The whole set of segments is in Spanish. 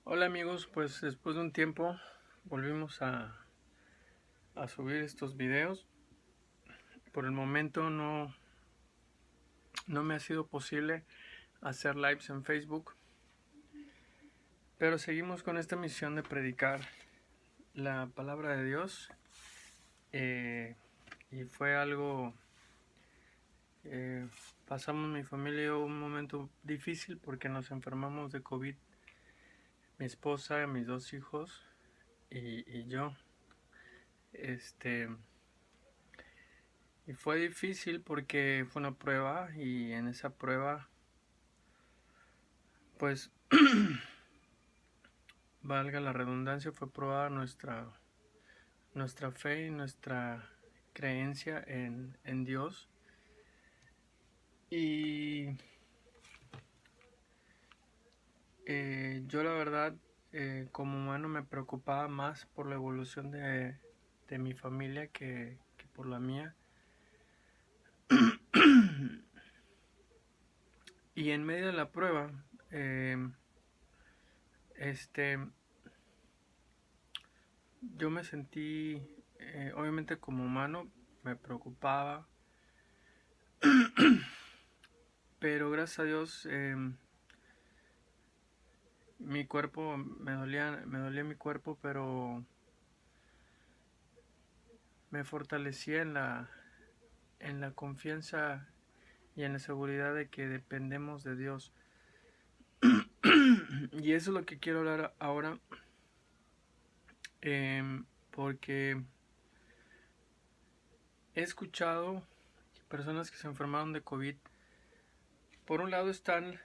Hola amigos, pues después de un tiempo volvimos a subir estos videos. Por el momento no me ha sido posible hacer lives en Facebook, pero seguimos con esta misión de predicar la palabra de Dios. Y fue algo, pasamos mi familia y yo un momento difícil porque nos enfermamos de COVID, mi esposa, mis dos hijos y yo. Y fue difícil porque fue una prueba y en esa prueba, pues, valga la redundancia, fue probada nuestra fe y nuestra creencia en Dios. Y yo la verdad, como humano me preocupaba más por la evolución de mi familia que por la mía. Y en medio de la prueba, eh, este, yo me sentí, obviamente como humano, me preocupaba, pero gracias a Dios mi cuerpo me dolía mi cuerpo, pero me fortalecía en la confianza y en la seguridad de que dependemos de Dios. Y eso es lo que quiero hablar ahora, porque he escuchado personas que se enfermaron de COVID. Por un lado están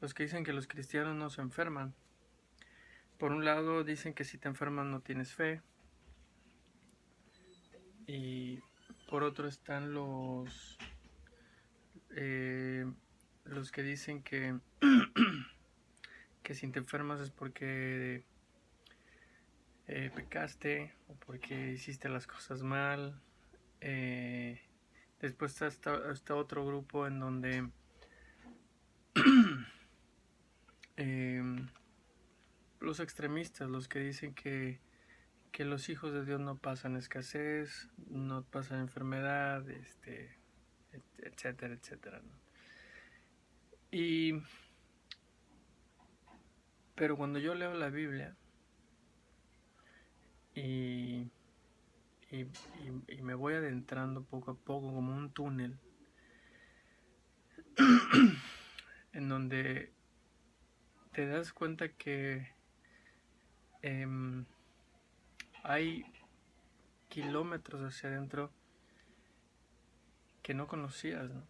los que dicen que los cristianos no se enferman. Por un lado dicen que si te enfermas no tienes fe. Y por otro están los que dicen que si te enfermas es porque pecaste o porque hiciste las cosas mal. Después está otro grupo en donde los extremistas, los que dicen que los hijos de Dios no pasan escasez, no pasan enfermedad, etcétera, etcétera, ¿no? Pero cuando yo leo la Biblia y, y, y me voy adentrando poco a poco como un túnel en donde te das cuenta que eh, hay kilómetros hacia adentro que no conocías, ¿no?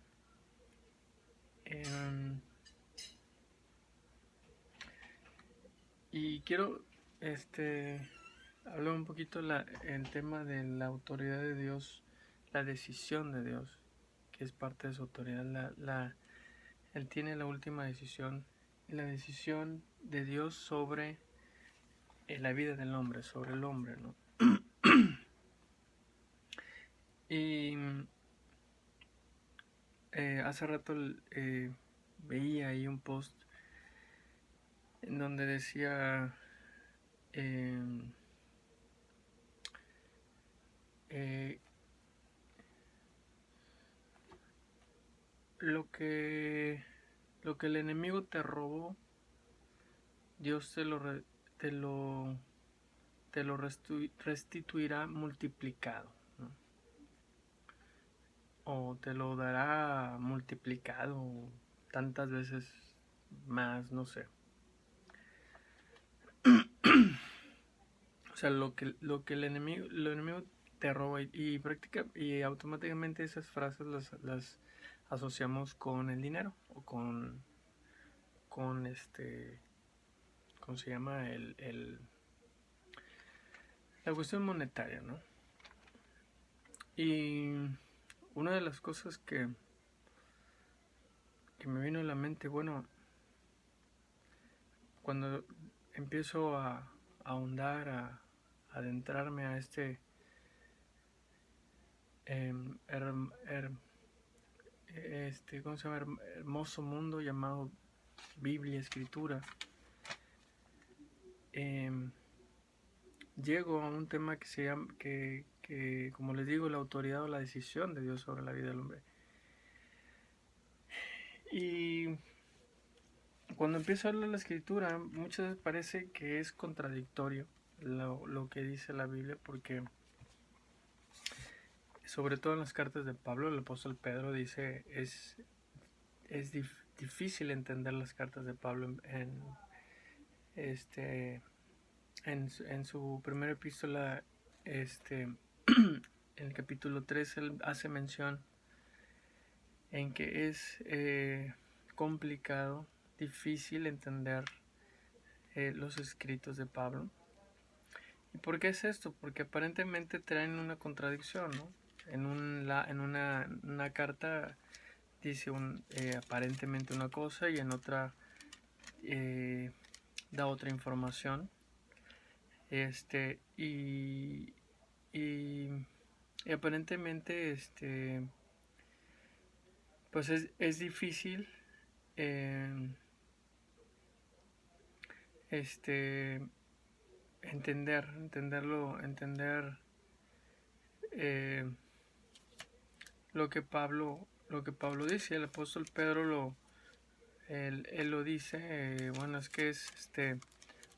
Y quiero hablar un poquito el tema de la autoridad de Dios, la decisión de Dios, que es parte de su autoridad. Él tiene la última decisión, la decisión de Dios sobre la vida del hombre, sobre el hombre, ¿no? Y hace rato veía ahí un post en donde decía eh, eh, lo que el enemigo te robó, Dios te lo restituirá multiplicado, ¿no? O te lo dará multiplicado tantas veces más, no sé. O sea, lo que el enemigo te roba y automáticamente esas frases las asociamos con el dinero o con ¿cómo se llama? La cuestión monetaria, ¿no? Y una de las cosas que me vino a la mente, bueno, cuando empiezo a ahondar, a adentrarme a her, her, ¿cómo se llama? Hermoso mundo llamado Biblia, Escritura, llego a un tema que se llama, que como les digo, la autoridad o la decisión de Dios sobre la vida del hombre. Y cuando empiezo a leer la escritura, muchas veces parece que es contradictorio lo que dice la Biblia, porque sobre todo en las cartas de Pablo, el apóstol Pedro dice, es difícil entender las cartas de Pablo en su primera epístola, en el capítulo 3, él hace mención en que es complicado, difícil entender los escritos de Pablo. ¿Y por qué es esto? Porque aparentemente traen una contradicción, ¿no? En una carta dice aparentemente una cosa y en otra da otra información. Y aparentemente pues es difícil entender lo que Pablo dice. El apóstol Pedro él lo dice, bueno, es que es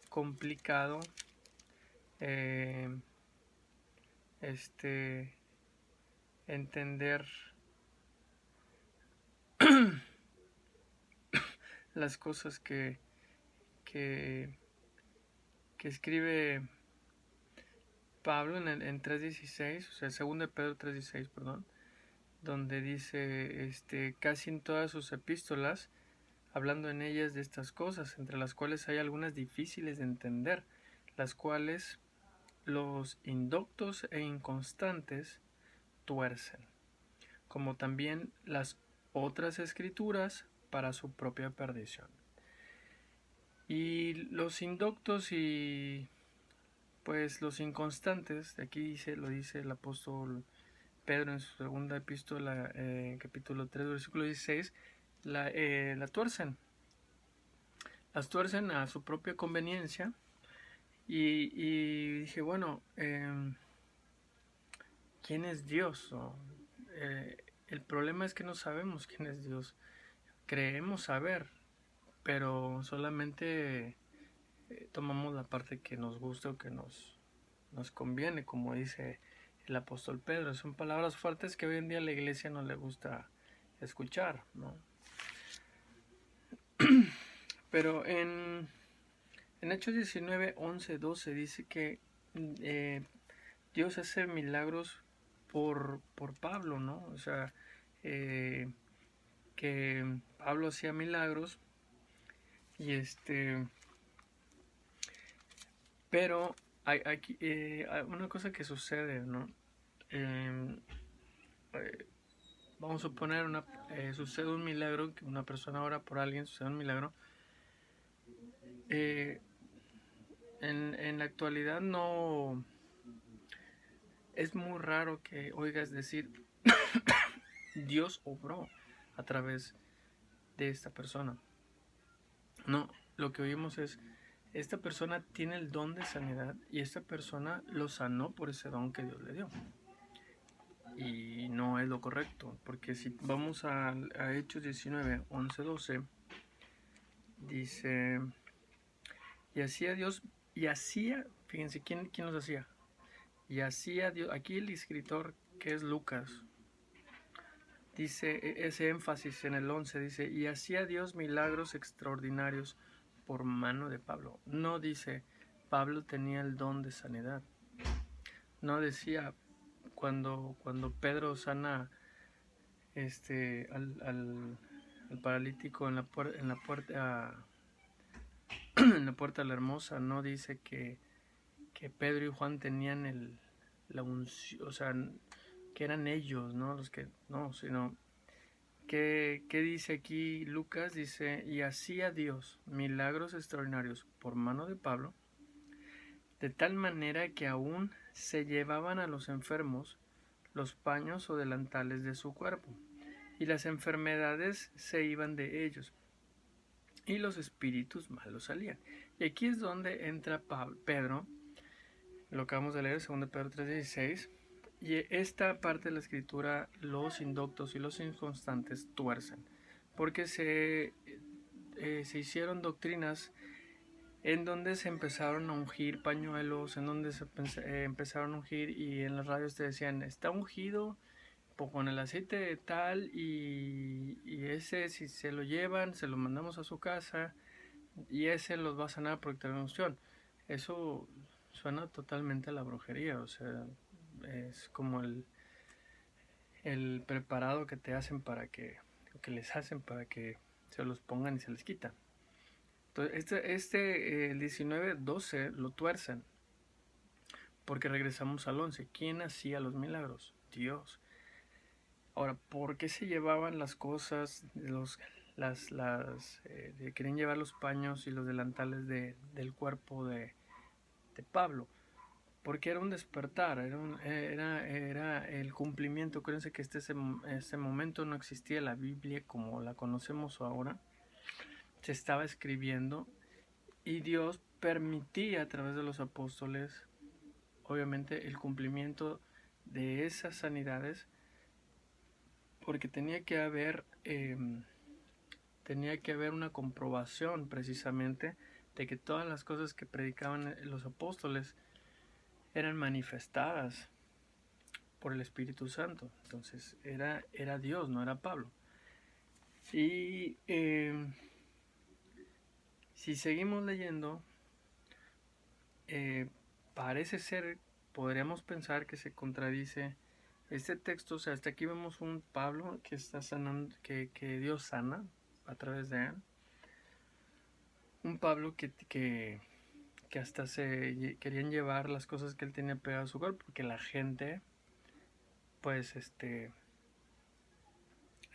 complicado entender las cosas que escribe Pablo en 3.16, o sea, 2 de Pedro 3.16, perdón, donde dice casi en todas sus epístolas, hablando en ellas de estas cosas, entre las cuales hay algunas difíciles de entender, las cuales los indoctos e inconstantes tuercen, como también las otras escrituras para su propia perdición. Y los indoctos y pues los inconstantes, aquí lo dice el apóstol Pedro en su segunda epístola, capítulo 3, versículo 16, la tuercen. Las tuercen a su propia conveniencia. Y dije, bueno, ¿quién es Dios? El problema es que no sabemos quién es Dios. Creemos saber, pero solamente tomamos la parte que nos gusta o que nos conviene, como dice el apóstol Pedro. Son palabras fuertes que hoy en día a la iglesia no le gusta escuchar, ¿no? Pero en Hechos 19, 11, 12 dice que Dios hace milagros por Pablo, ¿no? O sea, que Pablo hacía milagros y pero hay una cosa que sucede, ¿no? Vamos a suponer sucede un milagro, que una persona ora por alguien, sucede un milagro. En la actualidad no es muy raro que oigas decir Dios obró a través de esta persona. No, lo que oímos es esta persona tiene el don de sanidad y esta persona lo sanó por ese don que Dios le dio. Y no es lo correcto, porque si vamos a Hechos 19, 11, 12, dice, y hacía Dios, fíjense, ¿quién los hacía? Y hacía Dios, aquí el escritor que es Lucas, dice ese énfasis en el 11, dice, y hacía Dios milagros extraordinarios por mano de Pablo. No dice, Pablo tenía el don de sanidad. No decía, cuando Pedro sana al paralítico en la puerta en la puerta de la Hermosa, no dice que Pedro y Juan tenían la unción, o sea, que eran ellos, ¿no? Los que, no, sino que dice aquí Lucas, dice, y hacía Dios milagros extraordinarios por mano de Pablo, de tal manera que aún se llevaban a los enfermos los paños o delantales de su cuerpo, y las enfermedades se iban de ellos, y los espíritus malos salían. Y aquí es donde entra Pedro, lo acabamos de leer, 2 Pedro 3:16, y esta parte de la escritura los indoctos y los inconstantes tuercen, porque se hicieron doctrinas en donde se empezaron a ungir pañuelos, en donde se empezaron a ungir, y en las radios te decían, está ungido con el aceite tal, y ese si se lo llevan, se lo mandamos a su casa, y ese los va a sanar porque tiene unción. Eso suena totalmente a la brujería, o sea, es como el preparado que te hacen que les hacen para que se los pongan y se les quitan. Entonces, el 19:12 lo tuercen, porque regresamos al 11. ¿Quién hacía los milagros? Dios. Ahora, ¿por qué se llevaban las cosas, querían llevar los paños y los delantales del cuerpo de Pablo? Porque era un despertar, era el cumplimiento. Acuérdense que este momento no existía la Biblia como la conocemos ahora. Se estaba escribiendo y Dios permitía a través de los apóstoles, obviamente, el cumplimiento de esas sanidades, porque tenía que haber una comprobación precisamente de que todas las cosas que predicaban los apóstoles eran manifestadas por el Espíritu Santo. Entonces era Dios, no era Pablo. Y si seguimos leyendo, parece ser, podríamos pensar que se contradice este texto. O sea, hasta aquí vemos un Pablo que está sanando, que Dios sana a través de él. Un Pablo que hasta se querían llevar las cosas que él tenía pegadas a su cuerpo, porque la gente, pues,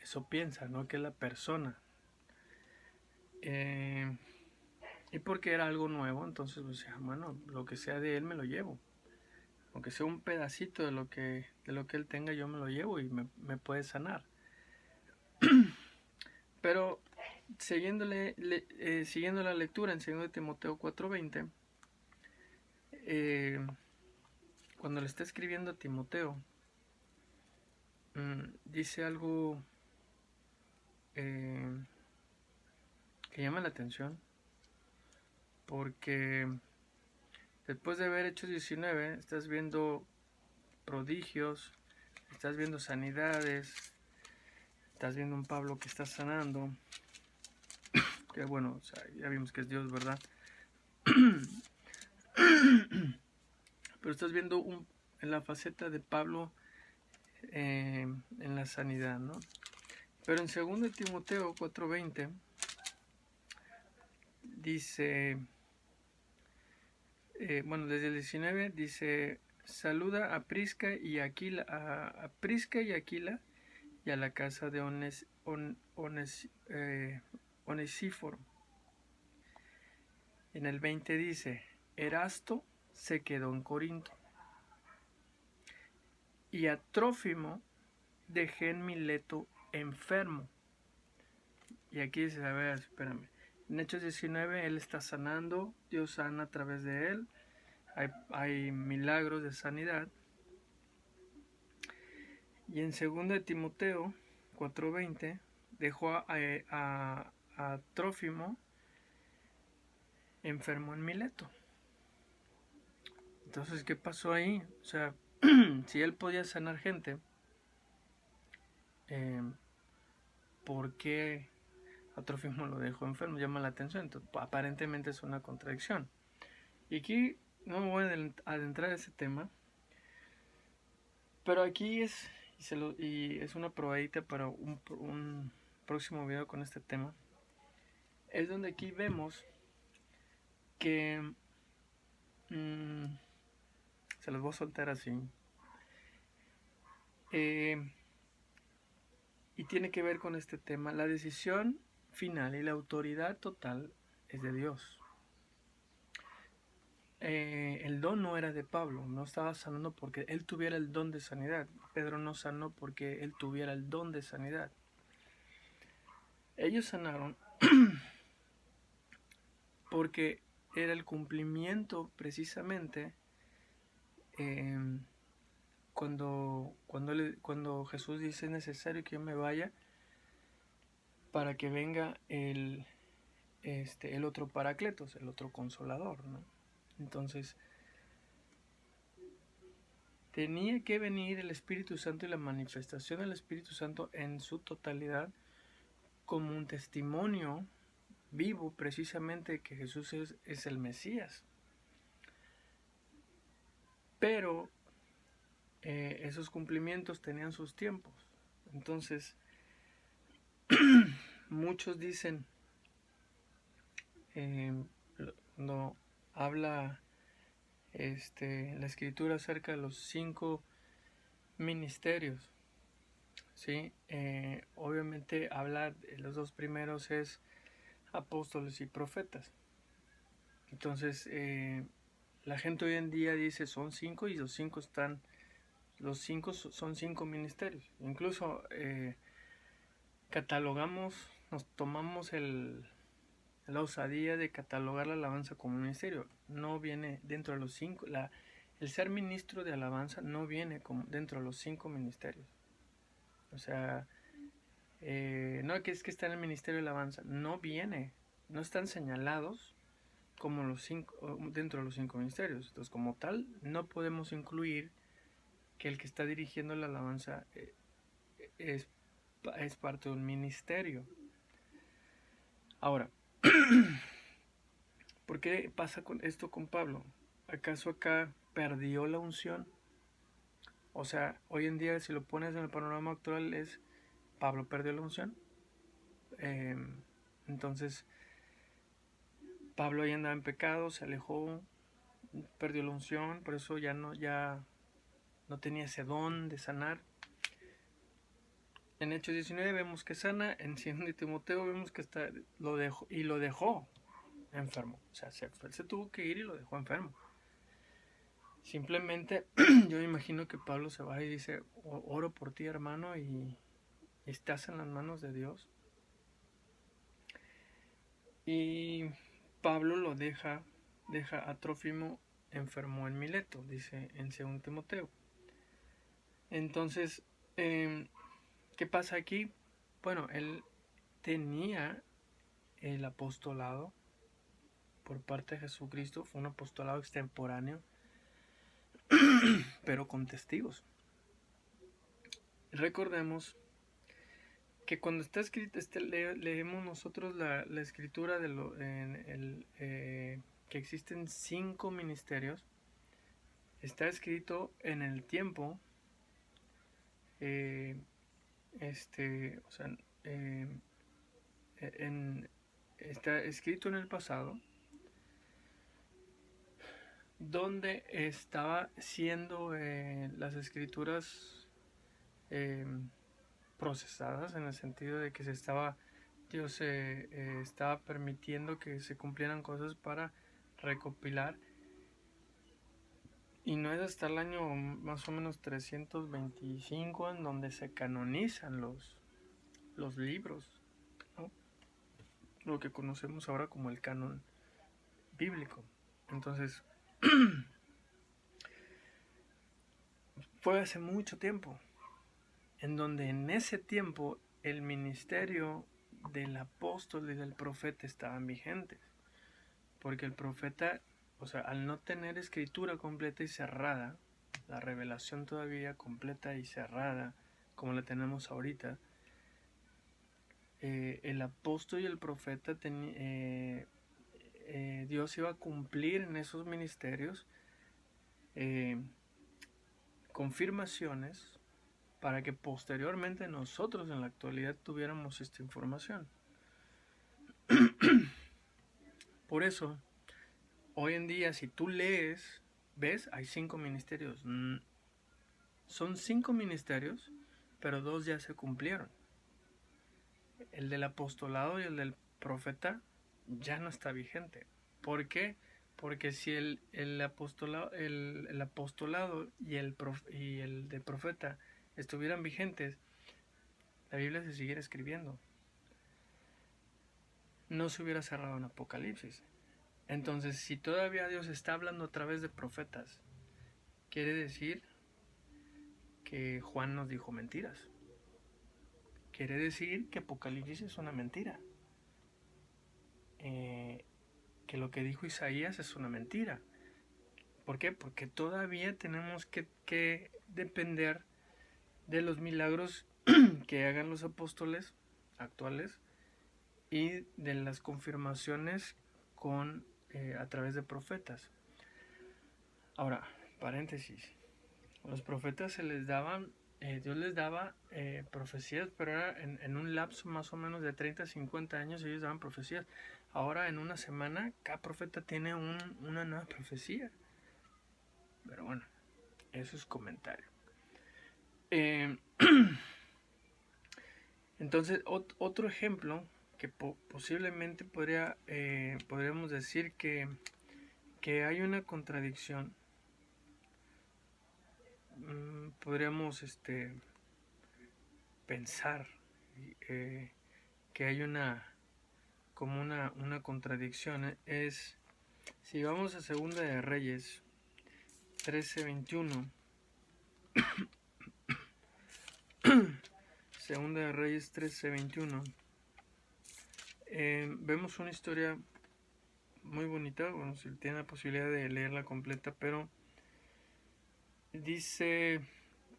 eso piensa, ¿no? Que es la persona. Y porque era algo nuevo, entonces, pues, bueno, lo que sea de él me lo llevo. Aunque sea un pedacito de lo que él tenga, yo me lo llevo y me puede sanar. Pero siguiendo la lectura en 2 Timoteo 4:20, cuando le está escribiendo a Timoteo, dice algo que llama la atención, porque después de ver Hechos 19, estás viendo prodigios, estás viendo sanidades, estás viendo un Pablo que está sanando, que bueno, o sea, ya vimos que es Dios, ¿verdad? Pero estás viendo en la faceta de Pablo en la sanidad, ¿no? Pero en 2 Timoteo 4:20 dice, bueno, desde el 19 dice, saluda a Prisca y Aquila, a Prisca y Aquila, y a la casa de Onesíforo. En el 20 dice, Erasto se quedó en Corinto, y a Trófimo dejé en Mileto enfermo. Y aquí dice, a ver, espérame. En Hechos 19 él está sanando, Dios sana a través de él, hay milagros de sanidad. Y en 2 Timoteo 4:20 dejó a Trófimo enfermo en Mileto. Entonces, ¿qué pasó ahí? O sea, si él podía sanar gente, ¿por qué a Trófimo lo dejó enfermo? Llama la atención. Entonces, aparentemente es una contradicción. Y aquí no me voy a adentrar en ese tema, pero aquí es una probadita para un próximo video con este tema. Es donde aquí vemos que se los voy a soltar así, y tiene que ver con este tema. La decisión final y la autoridad total es de Dios. El don no era de Pablo, no estaba sanando porque él tuviera el don de sanidad. Pedro no sanó porque él tuviera el don de sanidad. Ellos sanaron porque era el cumplimiento precisamente cuando Jesús dice es necesario que yo me vaya para que venga el otro Paracletos, el otro Consolador, ¿no? Entonces, tenía que venir el Espíritu Santo y la manifestación del Espíritu Santo en su totalidad como un testimonio vivo precisamente que Jesús es el Mesías. Pero esos cumplimientos tenían sus tiempos. Entonces, muchos dicen, cuando habla la Escritura acerca de los 5 ministerios, ¿sí? Obviamente habla de los 2 primeros es apóstoles y profetas. Entonces, la gente hoy en día dice son 5 y los 5 son 5 ministerios. Incluso nos tomamos la osadía de catalogar la alabanza como un ministerio. No viene dentro de los 5. El ser ministro de alabanza no viene dentro de los 5 ministerios. O sea, no que es que está en el ministerio de alabanza. No están señalados como dentro de los 5 ministerios. Entonces, como tal, no podemos incluir que el que está dirigiendo la alabanza es parte de un ministerio. Ahora, ¿por qué pasa esto con Pablo? ¿Acaso acá perdió la unción? O sea, hoy en día, si lo pones en el panorama actual, es Pablo perdió la unción. Entonces, Pablo ya andaba en pecado, se alejó, perdió la unción, por eso ya no tenía ese don de sanar. En Hechos 19 vemos que sana, en 2 de Timoteo vemos que lo dejó enfermo. O sea, él se tuvo que ir y lo dejó enfermo. Simplemente yo me imagino que Pablo se va y dice, oro por ti, hermano, y estás en las manos de Dios. Y Pablo lo deja a Trófimo enfermo en Mileto, dice en 2 Timoteo. Entonces, ¿qué pasa aquí? Bueno, él tenía el apostolado por parte de Jesucristo, fue un apostolado extemporáneo, pero con testigos. Recordemos que cuando está escrito, leemos nosotros la escritura que existen 5 ministerios, está escrito en el tiempo, está escrito en el pasado, donde estaba siendo las escrituras procesadas, en el sentido de que Dios estaba permitiendo que se cumplieran cosas para recopilar, y no es hasta el año más o menos 325 en donde se canonizan los libros, ¿no? Lo que conocemos ahora como el canon bíblico. Entonces, fue hace mucho tiempo, en donde en ese tiempo el ministerio del apóstol y del profeta estaban vigentes, porque el profeta, o sea, al no tener escritura completa y cerrada, la revelación todavía completa y cerrada, como la tenemos ahorita, el apóstol y el profeta, Dios iba a cumplir en esos ministerios confirmaciones para que posteriormente nosotros en la actualidad tuviéramos esta información. Por eso, hoy en día, si tú lees, ves, hay 5 ministerios. Son 5 ministerios, pero 2 ya se cumplieron. El del apostolado y el del profeta ya no está vigente. ¿Por qué? Porque si el apostolado y el de profeta estuvieran vigentes, la Biblia se siguiera escribiendo. No se hubiera cerrado en Apocalipsis. Entonces, si todavía Dios está hablando a través de profetas, quiere decir que Juan nos dijo mentiras. Quiere decir que Apocalipsis es una mentira. Que lo que dijo Isaías es una mentira. ¿Por qué? Porque todavía tenemos que depender de los milagros que hagan los apóstoles actuales y de las confirmaciones a través de profetas. Ahora, paréntesis. Los profetas se les daban, Dios les daba profecías, pero era en un lapso más o menos de 30 a 50 años ellos daban profecías. Ahora en una semana cada profeta tiene una nueva profecía. Pero bueno, eso es comentario. Entonces, otro ejemplo que posiblemente podríamos decir que hay una contradicción. Podríamos pensar que hay una contradicción. Es si vamos a Segunda de Reyes 13:21. Segunda de Reyes 13:21. Vemos una historia muy bonita. Bueno, si tiene la posibilidad de leerla completa, pero dice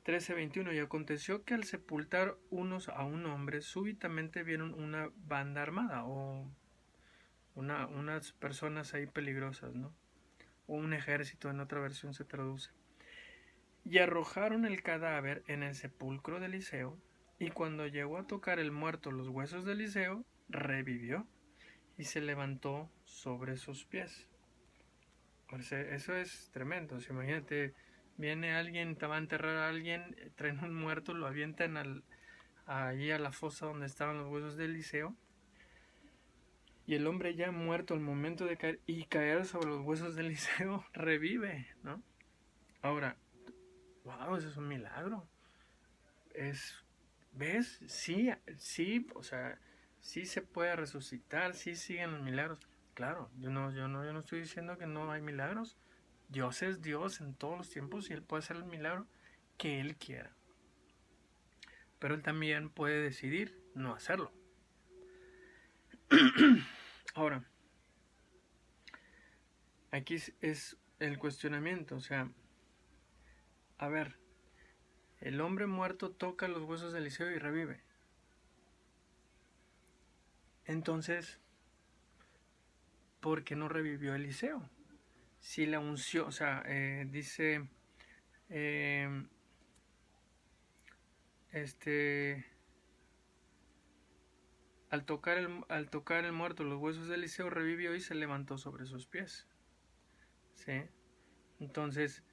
13:21: y aconteció que al sepultar unos a un hombre, súbitamente vieron una banda armada, o unas personas ahí peligrosas, ¿no? O un ejército, en otra versión se traduce. Y arrojaron el cadáver en el sepulcro de Eliseo, y cuando llegó a tocar el muerto los huesos de Eliseo, revivió y se levantó sobre sus pies. Eso es tremendo. Imagínate, viene alguien, te va a enterrar a alguien, traen un muerto, lo avientan allí a la fosa donde estaban los huesos de Eliseo, y el hombre ya muerto al momento de caer sobre los huesos de Eliseo, revive, ¿no? Ahora, wow, eso es un milagro. ¿Ves? Sí, o sea, sí se puede resucitar, sí siguen los milagros. Claro, yo no estoy diciendo que no hay milagros. Dios es Dios en todos los tiempos y Él puede hacer el milagro que Él quiera. Pero Él también puede decidir no hacerlo. Ahora, aquí es el cuestionamiento, o sea, a ver, el hombre muerto toca los huesos de Eliseo y revive. Entonces, ¿por qué no revivió Eliseo? Si la unción, o sea, dice, al tocar el muerto los huesos de Eliseo, revivió y se levantó sobre sus pies. ¿Sí? Entonces,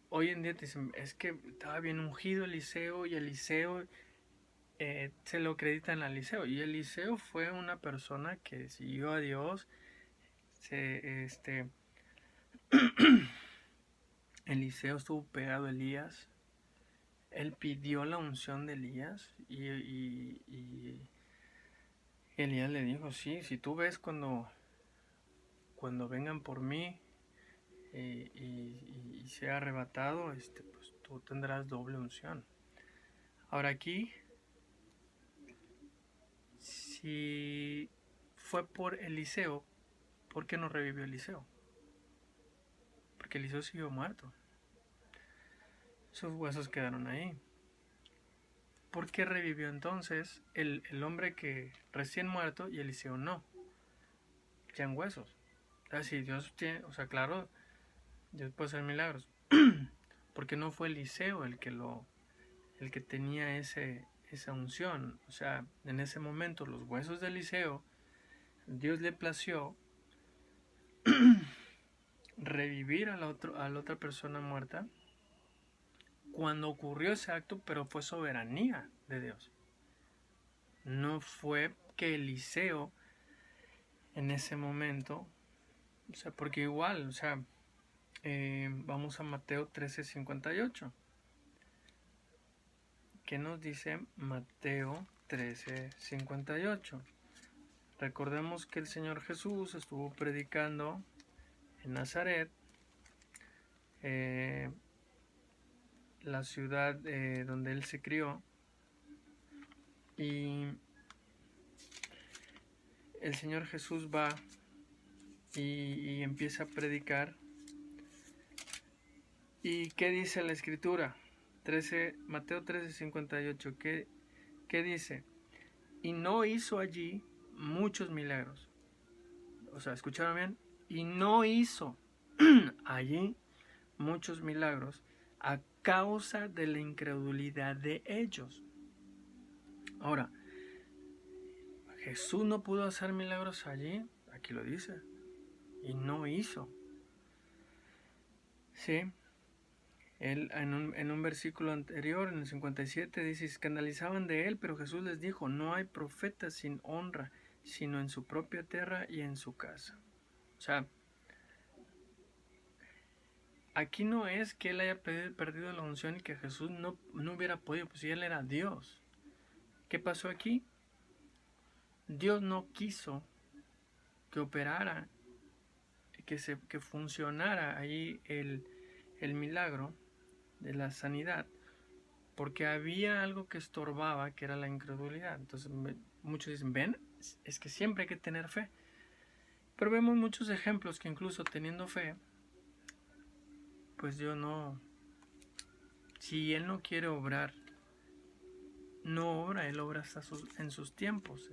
hoy en día te dicen, es que estaba bien ungido Eliseo, y Eliseo se lo acreditan a Eliseo. Y Eliseo fue una persona que siguió a Dios. Eliseo estuvo pegado a Elías. Él pidió la unción de Elías y Elías le dijo, sí, si tú ves cuando vengan por mí y sea arrebatado, pues tú tendrás doble unción. Ahora aquí, si fue por Eliseo, ¿por qué no revivió Eliseo? Porque Eliseo siguió muerto. Sus huesos quedaron ahí. ¿Por qué revivió entonces el hombre que recién muerto y Eliseo no? Ya en huesos. O sea, si Dios tiene, o sea, claro, Dios puede hacer milagros. Porque no fue Eliseo el que tenía esa unción. O sea, en ese momento los huesos de Eliseo, Dios le plació revivir a la otra persona muerta cuando ocurrió ese acto, pero fue soberanía de Dios. No fue que Eliseo en ese momento, o sea, porque igual, o sea, vamos a Mateo 13:58. ¿Qué nos dice Mateo 13:58? Recordemos que el Señor Jesús estuvo predicando en Nazaret, la ciudad donde Él se crió, y el Señor Jesús va y empieza a predicar. ¿Y qué dice la Escritura? Mateo 13:58, ¿qué dice? Y no hizo allí muchos milagros. O sea, ¿escucharon bien? Y no hizo allí muchos milagros a causa de la incredulidad de ellos. Ahora, Jesús no pudo hacer milagros allí, aquí lo dice, y no hizo. Sí, él en un versículo anterior, en el 57, dice, escandalizaban de él, pero Jesús les dijo, no hay profeta sin honra, sino en su propia tierra y en su casa. O sea, aquí no es que él haya perdido la unción y que Jesús no hubiera podido, pues si él era Dios. ¿Qué pasó aquí? Dios no quiso que operara, que funcionara ahí el milagro de la sanidad, porque había algo que estorbaba, que era la incredulidad. Entonces muchos dicen, ven, es que siempre hay que tener fe. Pero vemos muchos ejemplos que incluso teniendo fe, pues Dios no, si Él no quiere obrar, no obra, Él obra hasta en sus tiempos.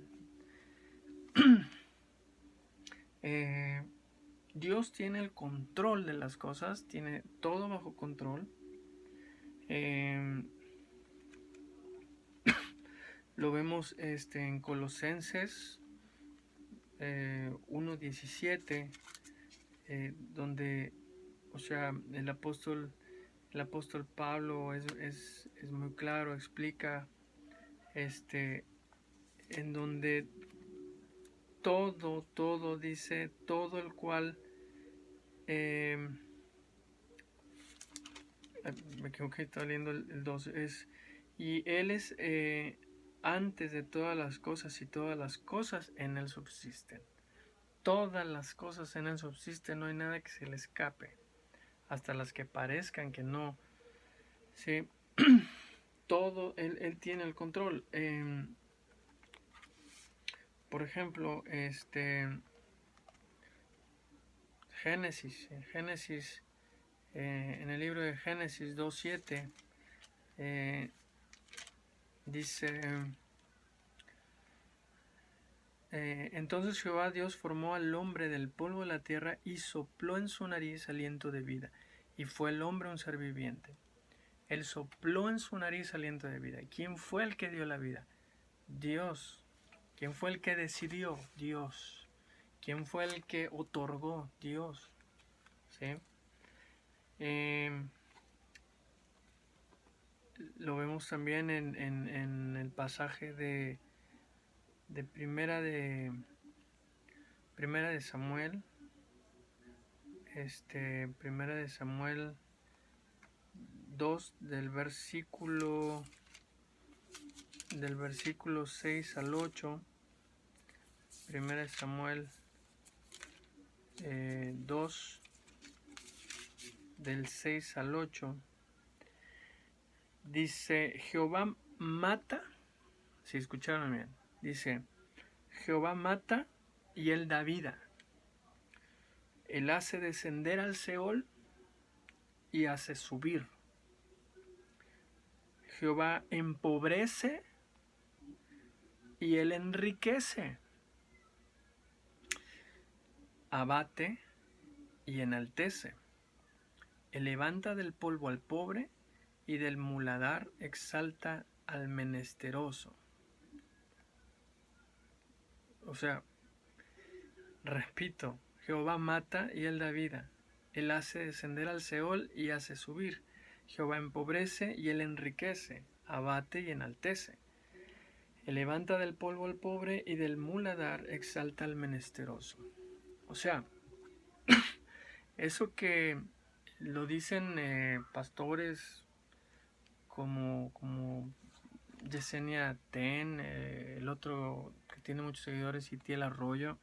Dios tiene el control de las cosas, tiene todo bajo control. Lo vemos en Colosenses 1:17, donde, o sea, el apóstol Pablo es muy claro, explica en donde todo dice, todo el cual, me equivoqué, estaba leyendo el 2, y Él es antes de todas las cosas, y todas las cosas en Él subsisten. Todas las cosas en Él subsisten, no hay nada que se le escape, hasta las que parezcan que no. ¿Sí? Todo, Él tiene el control. Por ejemplo, Génesis, en el libro de Génesis 2:7, dice, entonces Jehová Dios formó al hombre del polvo de la tierra y sopló en su nariz aliento de vida, y fue el hombre un ser viviente. Él sopló en su nariz aliento de vida. ¿Quién fue el que dio la vida? Dios. ¿Quién fue el que decidió? Dios. ¿Quién fue el que otorgó? Dios. ¿Sí? Lo vemos también en el pasaje de Primera de Samuel. Primera de Samuel 2, del versículo 6 al 8. Primera de Samuel 2, del 6 al 8. Dice, Jehová mata, si escucharon bien, dice, Jehová mata y Él da vida. Él hace descender al Seol y hace subir. Jehová empobrece y Él enriquece. Abate y enaltece. Él levanta del polvo al pobre y del muladar exalta al menesteroso. O sea, repito, Jehová mata y Él da vida. Él hace descender al Seol y hace subir. Jehová empobrece y Él enriquece. Abate y enaltece. Él levanta del polvo al pobre y del muladar exalta al menesteroso. O sea, eso que lo dicen pastores como Yesenia Ten, el otro que que tiene muchos seguidores, Itiel Arroyo,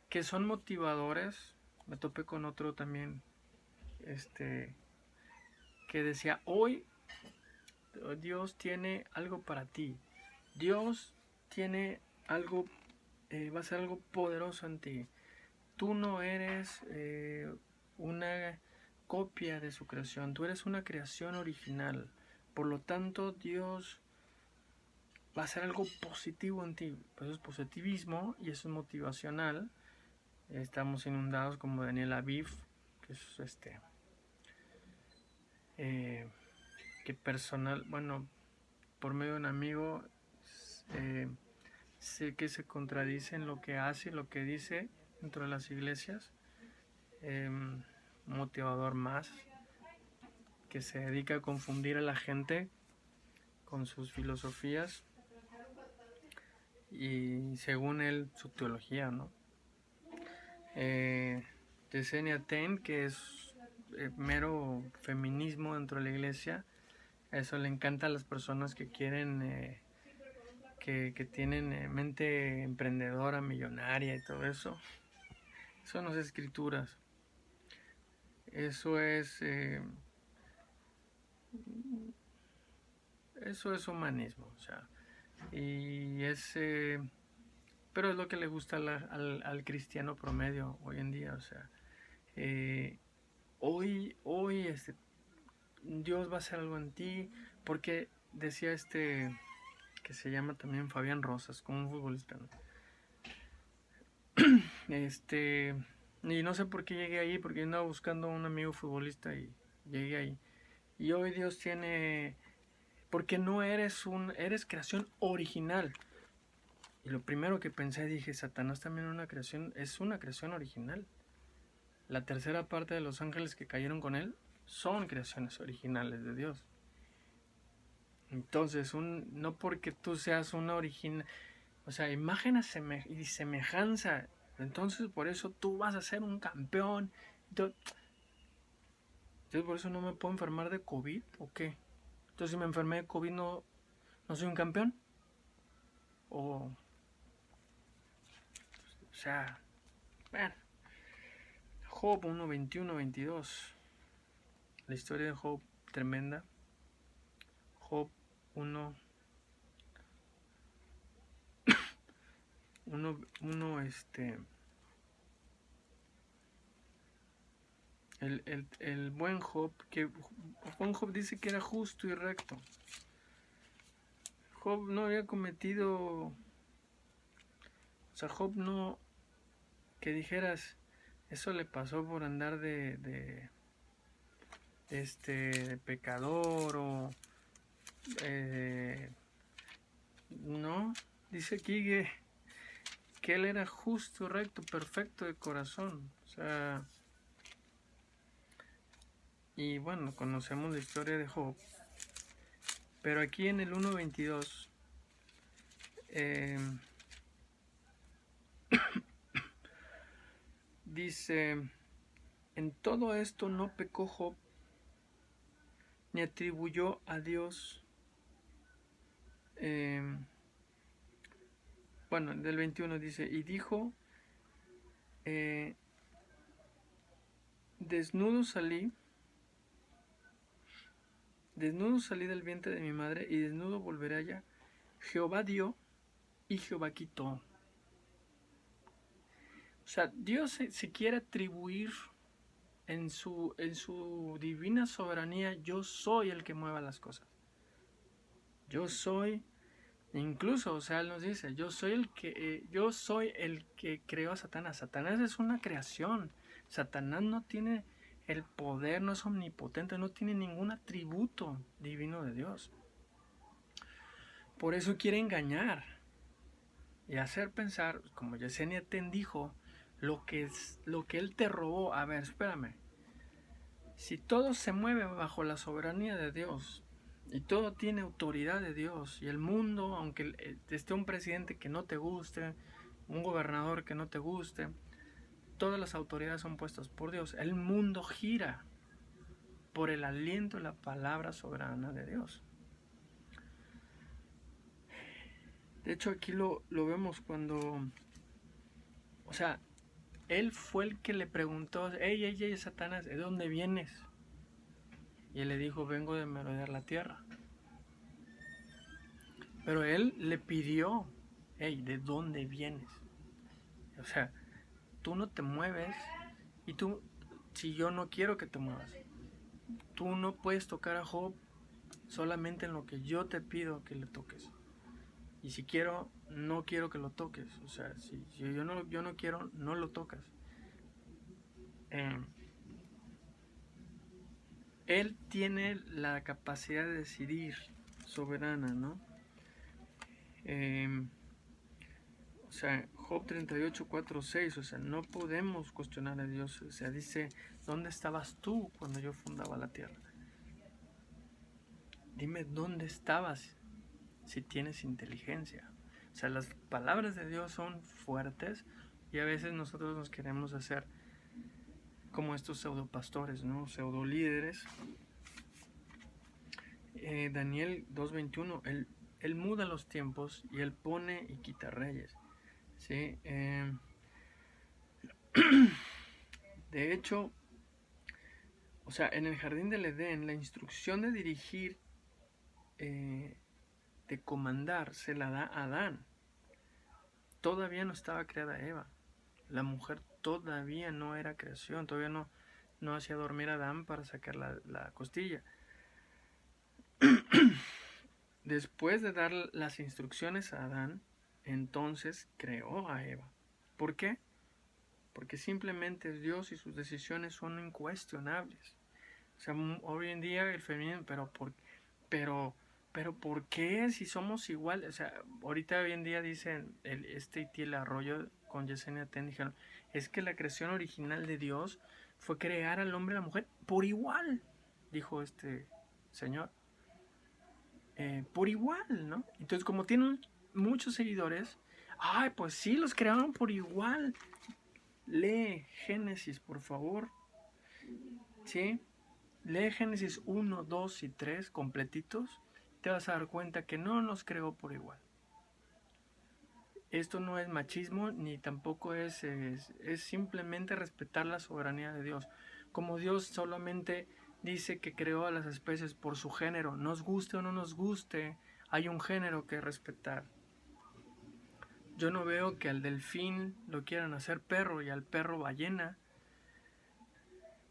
que son motivadores. Me topé con otro también, que decía, hoy Dios tiene algo para ti. Dios tiene algo, va a ser algo poderoso en ti. Tú no eres una copia de su creación, tú eres una creación original. Por lo tanto, Dios va a hacer algo positivo en ti. Pues eso es positivismo y eso es motivacional. Estamos inundados como Daniel Aviv, que es que personal, bueno, por medio de un amigo, sé que se contradice en lo que hace y lo que dice dentro de las iglesias. Motivador más, que se dedica a confundir a la gente con sus filosofías y según él su teología, ¿no? Yesenia Ten, que es mero feminismo dentro de la iglesia. Eso le encanta a las personas que quieren, que tienen mente emprendedora, millonaria y todo eso. Eso no es escrituras. Eso es humanismo, o sea, y pero es lo que le gusta al cristiano promedio hoy en día, o sea, hoy Dios va a hacer algo en ti, porque decía que se llama también Fabián Rosas, como un futbolista, ¿no? Y no sé por qué llegué ahí, porque andaba buscando a un amigo futbolista y llegué ahí. Y hoy Dios tiene, porque no eres eres creación original. Y lo primero que pensé, dije, Satanás también es una creación original. La tercera parte de los ángeles que cayeron con él son creaciones originales de Dios. Entonces, no porque tú seas una original, o sea, imagen y semejanza, entonces por eso tú vas a ser un campeón. Entonces por eso no me puedo enfermar de COVID, ¿o qué? Entonces si me enfermé de COVID no soy un campeón. O sea, bueno. Job 1, 21, 22. La historia de Job, tremenda. Job 1, 1, el buen Job, que buen Job dice que era justo y recto. Job no había cometido, o sea, Job no, que dijeras, eso le pasó por andar de pecador o no, dice aquí que él era justo, recto, perfecto de corazón, o sea, y bueno, conocemos la historia de Job, pero aquí en el 1.22 dice, en todo esto no pecó Job, ni atribuyó a Dios, bueno, del 21 dice, y dijo, desnudo salí del vientre de mi madre, y desnudo volveré allá. Jehová dio y Jehová quitó. O sea, Dios se quiere atribuir en su divina soberanía, yo soy el que mueva las cosas. Yo soy, incluso, o sea, Él nos dice, yo soy el que creó a Satanás. Satanás es una creación. Satanás no tiene el poder, no es omnipotente, no tiene ningún atributo divino de Dios. Por eso quiere engañar y hacer pensar, como Yesenia Ten dijo, lo que él te robó. A ver, espérame. Si todo se mueve bajo la soberanía de Dios y todo tiene autoridad de Dios, y el mundo, aunque esté un presidente que no te guste, un gobernador que no te guste, todas las autoridades son puestas por Dios. El mundo gira por el aliento de la palabra soberana de Dios. De hecho, aquí lo vemos cuando, o sea, él fue el que le preguntó, hey, Satanás, ¿de dónde vienes? Y él le dijo, vengo de merodear la tierra. Pero él le pidió, hey, ¿de dónde vienes? O sea, tú no te mueves y tú, si yo no quiero que te muevas, tú no puedes tocar a Job solamente en lo que yo te pido que le toques. Y si quiero, no quiero que lo toques. O sea, si yo no quiero, no lo tocas. Él tiene la capacidad de decidir soberana, ¿no? O sea, Job 38, 4, 6, o sea, no podemos cuestionar a Dios. O sea, dice, ¿dónde estabas tú cuando yo fundaba la tierra? Dime, ¿dónde estabas si tienes inteligencia? O sea, las palabras de Dios son fuertes y a veces nosotros nos queremos hacer como estos pseudopastores, ¿no? Pseudo líderes. Daniel 2.21, él muda los tiempos y él pone y quita reyes. ¿Sí? De hecho, o sea, en el jardín del Edén, la instrucción de dirigir, de comandar, se la da a Adán. Todavía no estaba creada Eva. La mujer todavía no era creación, todavía no hacía dormir a Adán para sacar la costilla. Después de dar las instrucciones a Adán, entonces creó a Eva. ¿Por qué? Porque simplemente Dios y sus decisiones son incuestionables. O sea, hoy en día el feminismo, pero ¿por qué si somos iguales? O sea, ahorita hoy en día dicen, Itiel Arroyo con Yesenia Ten dijeron, es que la creación original de Dios fue crear al hombre y la mujer por igual, dijo este señor. Por igual, ¿no? Entonces, como tienen muchos seguidores, ay, pues sí, los crearon por igual. Lee Génesis, por favor. ¿Sí? Lee Génesis 1, 2 y 3 completitos. Te vas a dar cuenta que no nos creó por igual. Esto no es machismo ni tampoco es simplemente respetar la soberanía de Dios. Como Dios solamente dice que creó a las especies por su género, nos guste o no nos guste, hay un género que respetar. Yo no veo que al delfín lo quieran hacer perro y al perro ballena,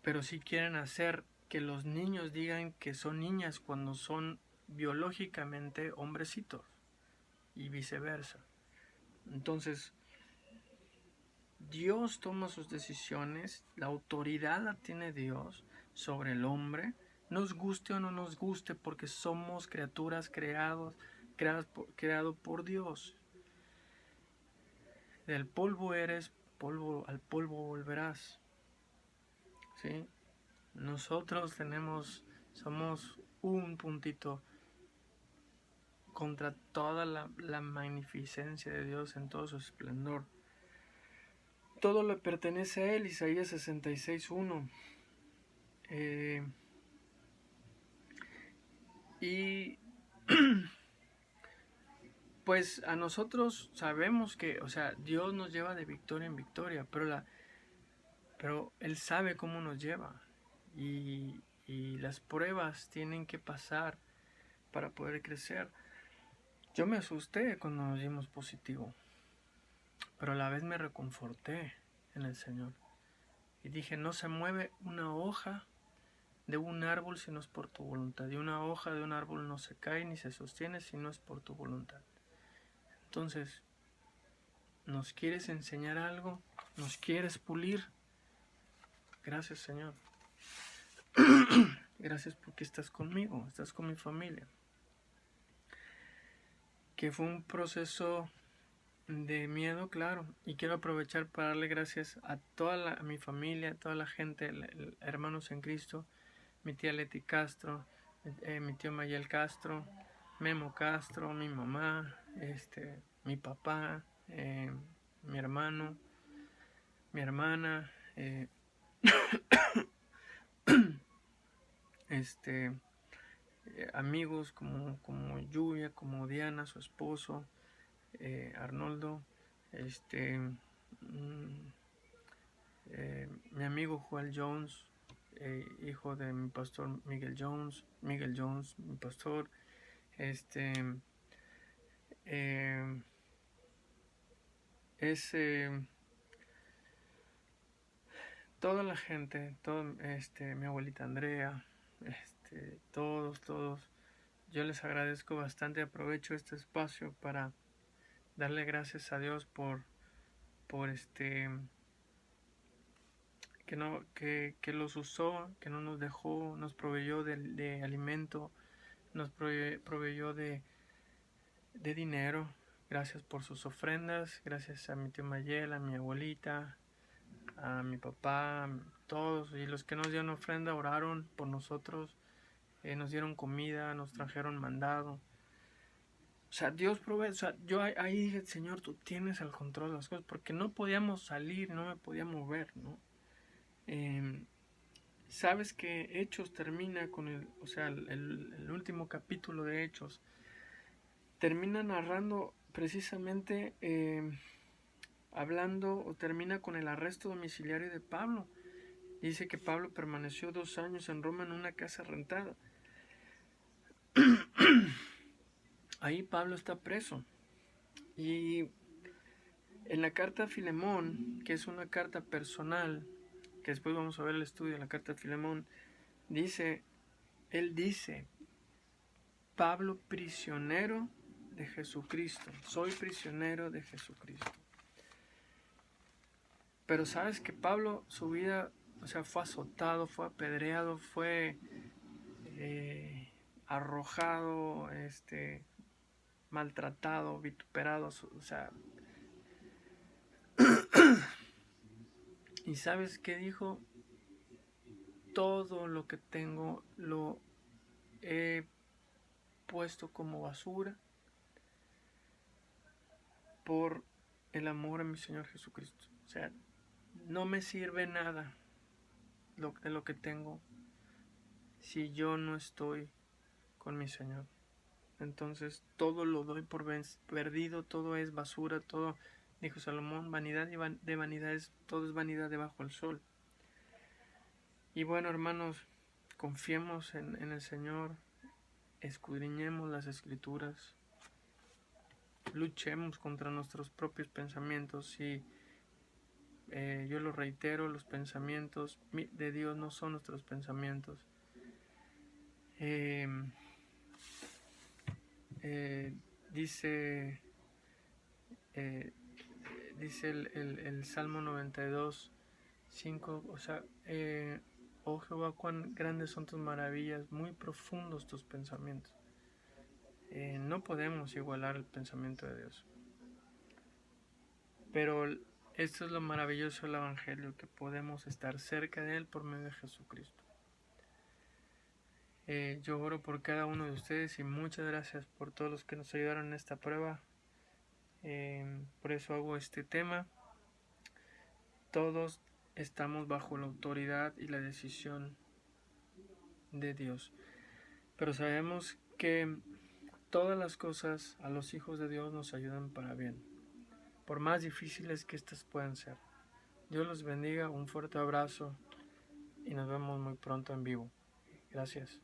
pero sí quieren hacer que los niños digan que son niñas cuando son biológicamente hombrecitos y viceversa. Entonces, Dios toma sus decisiones, la autoridad la tiene Dios sobre el hombre, nos guste o no nos guste, porque somos criaturas creado por Dios. Del polvo eres, polvo al polvo volverás. ¿Sí? Nosotros somos un puntito contra toda la magnificencia de Dios en todo su esplendor. Todo le pertenece a Él, Isaías 66.1. Y pues a nosotros sabemos que, o sea, Dios nos lleva de victoria en victoria, pero Él sabe cómo nos lleva. Y las pruebas tienen que pasar para poder crecer. Yo me asusté cuando nos dimos positivo, pero a la vez me reconforté en el Señor. Y dije, no se mueve una hoja de un árbol si no es por tu voluntad. Y una hoja de un árbol no se cae ni se sostiene si no es por tu voluntad. Entonces, ¿nos quieres enseñar algo? ¿Nos quieres pulir? Gracias, Señor. Gracias porque estás conmigo, estás con mi familia. Que fue un proceso de miedo, claro. Y quiero aprovechar para darle gracias a a mi familia, a toda la gente, hermanos en Cristo, mi tía Leti Castro, mi tío Mayel Castro, Memo Castro, mi mamá, mi papá, mi hermano, mi hermana, amigos como Lluvia, como Diana, su esposo, Arnoldo, mi amigo Joel Jones, hijo de mi pastor Miguel Jones, mi pastor, este, eh, es toda la gente, mi abuelita Andrea, todos, yo les agradezco bastante. Aprovecho este espacio para darle gracias a Dios por que los usó, que no nos dejó, nos proveyó de alimento, nos proveyó de dinero. Gracias por sus ofrendas, gracias a mi tío Mayel, a mi abuelita, a mi papá, todos, y los que nos dieron ofrenda oraron por nosotros, nos dieron comida, nos trajeron mandado. O sea, Dios provee. O sea, yo ahí dije, Señor, tú tienes el control de las cosas, porque no podíamos salir, no me podía mover, ¿no? Sabes que Hechos termina con el último capítulo de Hechos termina narrando precisamente, hablando, o termina con el arresto domiciliario de Pablo. Dice que Pablo permaneció 2 años en Roma en una casa rentada. Ahí Pablo está preso. Y en la carta a Filemón, que es una carta personal, que después vamos a ver el estudio de la carta a Filemón, él dice, Pablo, prisionero de Jesucristo, soy prisionero de Jesucristo. Pero sabes que Pablo, su vida, fue azotado, fue apedreado, fue arrojado, maltratado, vituperado, y sabes qué dijo, todo lo que tengo lo he puesto como basura por el amor a mi Señor Jesucristo. O sea, no me sirve nada de lo que tengo si yo no estoy con mi Señor. Entonces todo lo doy por perdido, todo es basura, todo, dijo Salomón, vanidad de vanidades, todo es vanidad debajo del sol. Y bueno, hermanos, confiemos en el Señor, escudriñemos las Escrituras, luchemos contra nuestros propios pensamientos. Y yo lo reitero, los pensamientos de Dios no son nuestros pensamientos. Dice el Salmo 92, 5, oh Jehová, cuán grandes son tus maravillas, muy profundos tus pensamientos. No podemos igualar el pensamiento de Dios. Pero esto es lo maravilloso del Evangelio, que podemos estar cerca de Él por medio de Jesucristo. Yo oro por cada uno de ustedes y muchas gracias por todos los que nos ayudaron en esta prueba. Por eso hago este tema. Todos estamos bajo la autoridad y la decisión de Dios. Pero sabemos que todas las cosas a los hijos de Dios nos ayudan para bien, por más difíciles que estas puedan ser. Dios los bendiga, un fuerte abrazo y nos vemos muy pronto en vivo. Gracias.